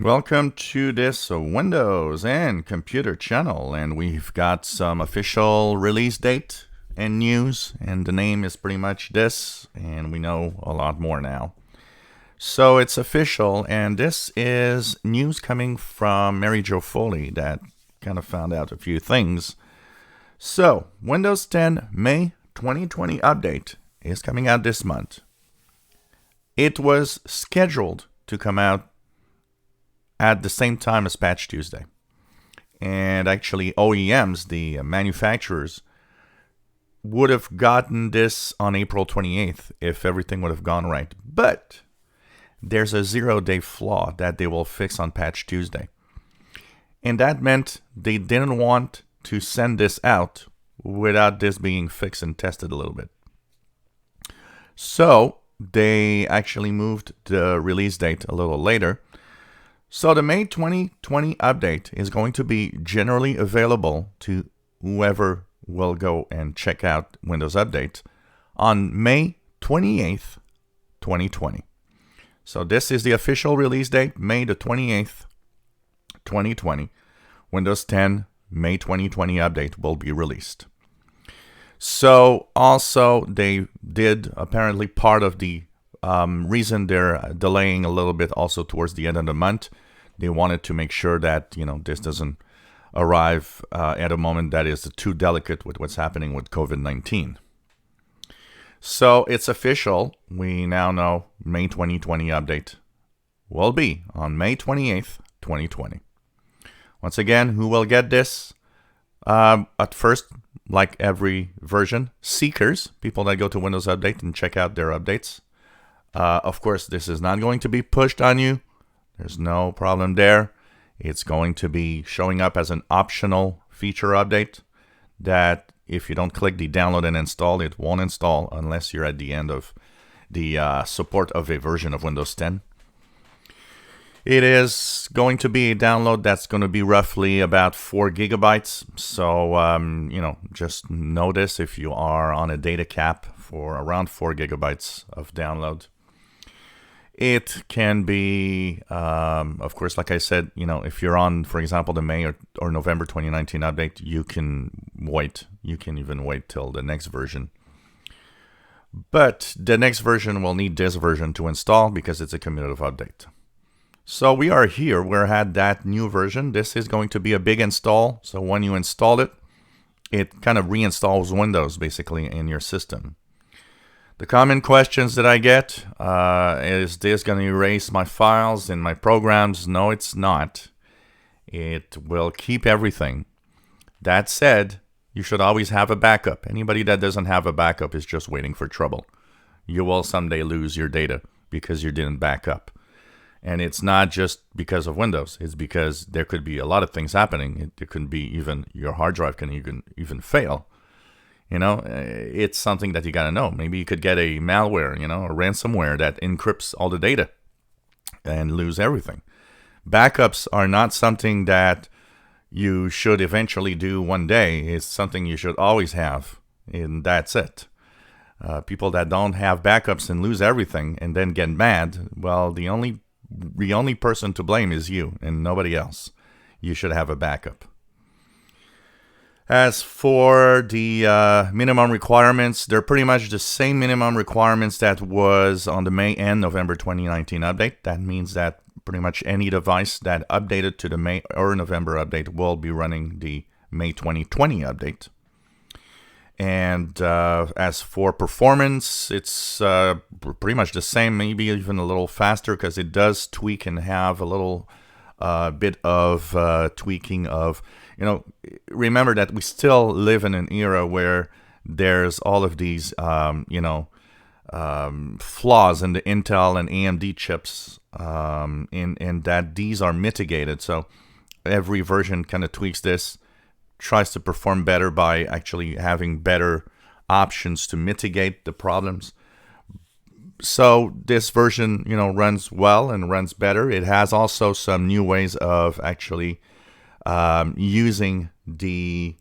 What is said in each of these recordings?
Welcome to this Windows and computer channel, and we've got some official release date and news, and the name is pretty much this, and we know a lot more now. So it's official, and this is news coming from Mary Jo Foley that kind of found out a few things. So, Windows 10 May 2020 update is coming out this month. It was scheduled to come out at the same time as Patch Tuesday. And actually, OEMs, the manufacturers, would have gotten this on April 28th if everything would have gone right. But there's a 0-day flaw that they will fix on Patch Tuesday. And that meant they didn't want to send this out without this being fixed and tested a little bit. So they actually moved the release date a little later. So the May 2020 update is going to be generally available to whoever will go and check out Windows Update on May 28th, 2020. So this is the official release date, May the 28th, 2020. Windows 10 May 2020 update will be released. So also they did apparently part of the reason they're delaying a little bit also towards the end of the month. They wanted to make sure that, this doesn't arrive at a moment that is too delicate with what's happening with COVID-19. So it's official. We now know May 2020 update will be on May 28th, 2020. Once again, who will get this? At first, like every version, seekers, people that go to Windows Update and check out their updates. Of course, this is not going to be pushed on you. There's no problem there. It's going to be showing up as an optional feature update that if you don't click the download and install, it won't install unless you're at the end of the support of a version of Windows 10. It is going to be a download that's going to be roughly about 4 gigabytes. So, just notice if you are on a data cap for around 4 gigabytes of download. It can be, of course, like I said, if you're on, for example, the May or November 2019 update, you can wait. You can even wait till the next version. But the next version will need this version to install because it's a cumulative update. So we are here. We're at that new version. This is going to be a big install. So when you install it, it kind of reinstalls Windows basically in your system. The common questions that I get, is this going to erase my files and my programs? No, it's not. It will keep everything. That said, you should always have a backup. Anybody that doesn't have a backup is just waiting for trouble. You will someday lose your data because you didn't back up. And it's not just because of Windows. It's because there could be a lot of things happening. It could be even your hard drive can even fail. It's something that you got to know. Maybe you could get a malware, a ransomware that encrypts all the data and lose everything. Backups are not something that you should eventually do one day. It's something you should always have, and that's it. People that don't have backups and lose everything and then get mad, well, the only person to blame is you and nobody else. You should have a backup. As for the minimum requirements, they're pretty much the same minimum requirements that was on the May and November 2019 update. That means that pretty much any device that updated to the May or November update will be running the May 2020 update. And as for performance, it's pretty much the same, maybe even a little faster because it does tweak and have a little bit of tweaking of, remember that we still live in an era where there's all of these, flaws in the Intel and AMD chips, and that these are mitigated. So every version kind of tweaks this, tries to perform better by actually having better options to mitigate the problems. So this version, runs well and runs better. It has also some new ways of actually using the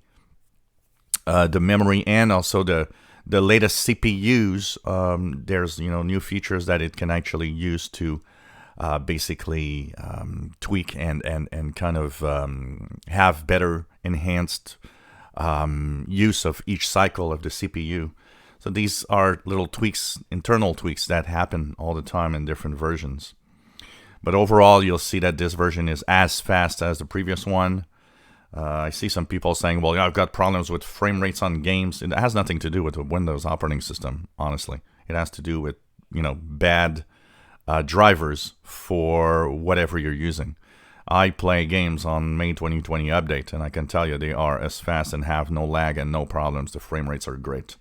memory and also the latest CPUs. There's new features that it can actually use to basically tweak and kind of have better enhanced use of each cycle of the CPU. So these are little tweaks, internal tweaks that happen all the time in different versions. But overall, you'll see that this version is as fast as the previous one. I see some people saying, well, I've got problems with frame rates on games. It has nothing to do with the Windows operating system, honestly. It has to do with, bad drivers for whatever you're using. I play games on May 2020 update, and I can tell you they are as fast and have no lag and no problems. The frame rates are great.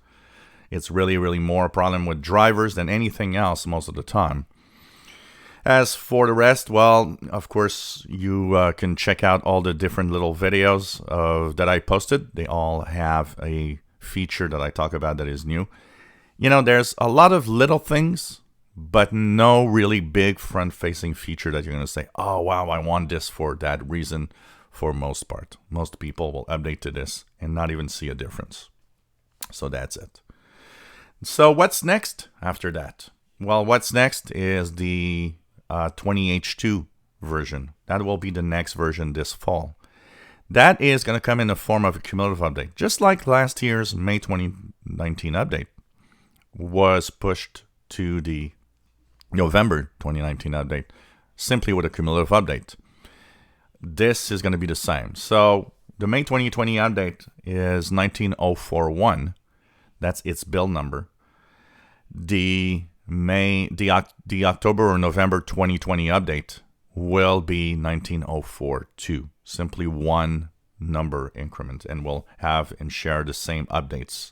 It's really, really more a problem with drivers than anything else most of the time. As for the rest, well, of course, you can check out all the different little videos that I posted. They all have a feature that I talk about that is new. There's a lot of little things, but no really big front-facing feature that you're going to say, oh, wow, I want this for that reason for most part. Most people will update to this and not even see a difference. So that's it. So what's next after that? Well, what's next is the 20H2 version. That will be the next version this fall. That is going to come in the form of a cumulative update. Just like last year's May 2019 update was pushed to the November 2019 update, simply with a cumulative update. This is going to be the same. So the May 2020 update is 19041. That's its build number. The October or November 2020 update will be 19042. Simply one number increment, and will have and share the same updates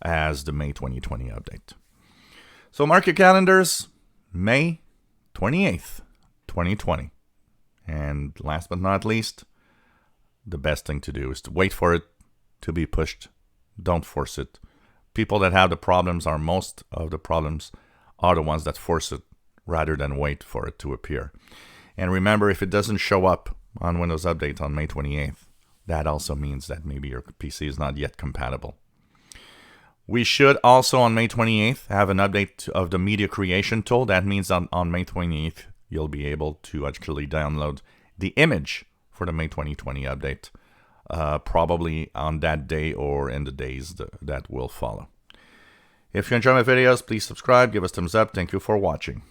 as the May 2020 update. So mark your calendars, May 28th, 2020. And last but not least, the best thing to do is to wait for it to be pushed. Don't force it. People that have the problems are most of the problems are the ones that force it rather than wait for it to appear. And remember, if it doesn't show up on Windows Update on May 28th, that also means that maybe your PC is not yet compatible. We should also on May 28th have an update of the media creation tool. That means on May 28th, you'll be able to actually download the image for the May 2020 update. Probably on that day or in the days that will follow. If you enjoy my videos, please subscribe, give us thumbs up. Thank you for watching.